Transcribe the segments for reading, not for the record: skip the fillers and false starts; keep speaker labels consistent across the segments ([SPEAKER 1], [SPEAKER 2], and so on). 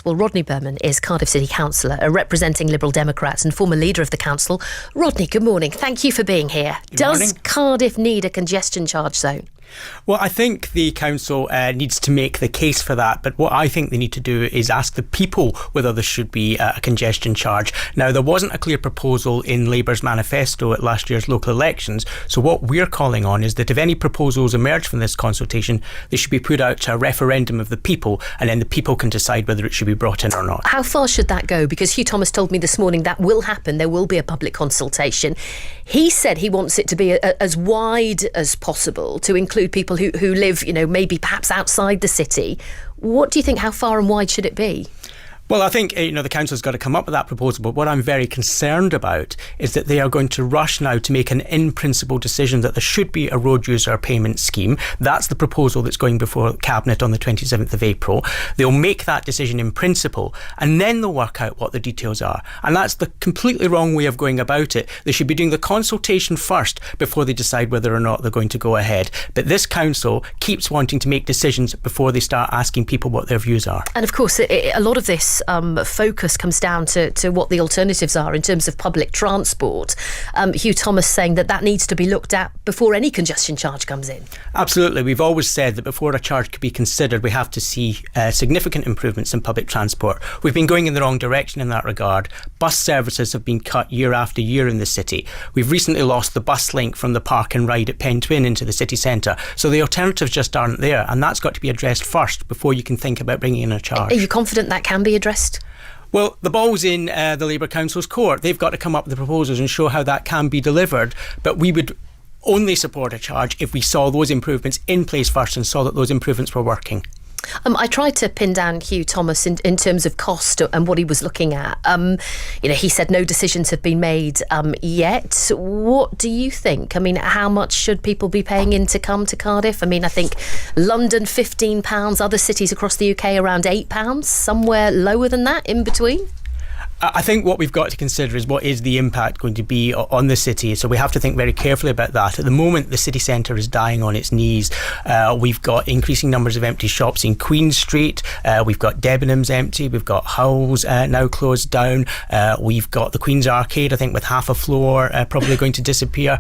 [SPEAKER 1] Well, Rodney Berman is Cardiff City Councillor, representing Liberal Democrats and former leader of the council. Rodney, good morning. Thank you for being here. Does Cardiff need a congestion charge zone?
[SPEAKER 2] Well, I think the council needs to make the case for that, but what I think they need to do is ask the people whether there should be a congestion charge. Now, there wasn't a clear proposal in Labour's manifesto at last year's local elections, so what we're calling on is that if any proposals emerge from this consultation, they should be put out to a referendum of the people, and then the people can decide whether it should be brought in or not.
[SPEAKER 1] How far should that go? Because Hugh Thomas told me this morning that will happen. There will be a public consultation. He said he wants it to be as wide as possible to include people who live, maybe perhaps outside the city. What do you think? How far and wide should it be?
[SPEAKER 2] Well, I think, the council's got to come up with that proposal, but what I'm very concerned about is that they are going to rush now to make an in-principle decision that there should be a road user payment scheme. That's the proposal that's going before Cabinet on the 27th of April. They'll make that decision in principle, and then they'll work out what the details are. And that's the completely wrong way of going about it. They should be doing the consultation first before they decide whether or not they're going to go ahead. But this council keeps wanting to make decisions before they start asking people what their views are.
[SPEAKER 1] And of course, a lot of this focus comes down to what the alternatives are in terms of public transport. Hugh Thomas saying that needs to be looked at before any congestion charge comes in.
[SPEAKER 2] Absolutely. We've always said that before a charge could be considered, we have to see significant improvements in public transport. We've been going in the wrong direction in that regard. Bus services have been cut year after year in the city. We've recently lost the bus link from the park and ride at Pentwyn into the city centre. So the alternatives just aren't there, and that's got to be addressed first before you can think about bringing in a charge.
[SPEAKER 1] Are you confident that can be addressed?
[SPEAKER 2] Well, the ball's in the Labour Council's court. They've got to come up with the proposals and show how that can be delivered. But we would only support a charge if we saw those improvements in place first and saw that those improvements were working.
[SPEAKER 1] I tried to pin down Hugh Thomas in terms of cost and what he was looking at. He said no decisions have been made yet. What do you think? I mean, how much should people be paying in to come to Cardiff? I mean, I think London £15, other cities across the UK around £8, somewhere lower than that in between.
[SPEAKER 2] I think what we've got to consider is what is the impact going to be on the city. So we have to think very carefully about that. At the moment, the city centre is dying on its knees. We've got increasing numbers of empty shops in Queen Street. We've got Debenhams empty. We've got Hull's now closed down. We've got the Queen's Arcade, I think, with half a floor probably going to disappear.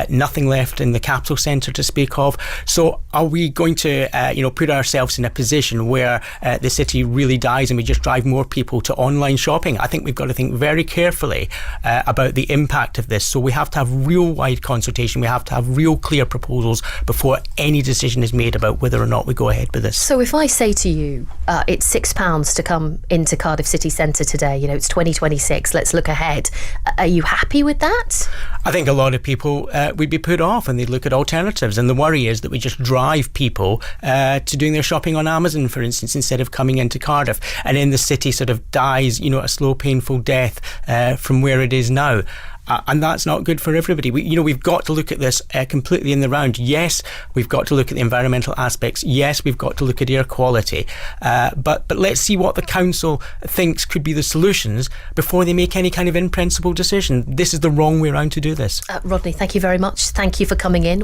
[SPEAKER 2] Nothing left in the capital centre to speak of. So are we going to put ourselves in a position where the city really dies and we just drive more people to online shopping? I think we've got to think very carefully about the impact of this. So we have to have real wide consultation. We have to have real clear proposals before any decision is made about whether or not we go ahead with this.
[SPEAKER 1] So if I say to you, it's £6 to come into Cardiff city centre today, it's 2026, let's look ahead. Are you happy with that?
[SPEAKER 2] I think a lot of people would be put off and they'd look at alternatives. And the worry is that we just drive people to doing their shopping on Amazon, for instance, instead of coming into Cardiff. And then the city sort of dies, a slow, painful death from where it is now. And that's not good for everybody. We've got to look at this completely in the round. Yes, we've got to look at the environmental aspects. Yes, we've got to look at air quality. But let's see what the council thinks could be the solutions before they make any kind of in-principle decision. This is the wrong way around to do this.
[SPEAKER 1] Rodney, thank you very much. Thank you for coming in.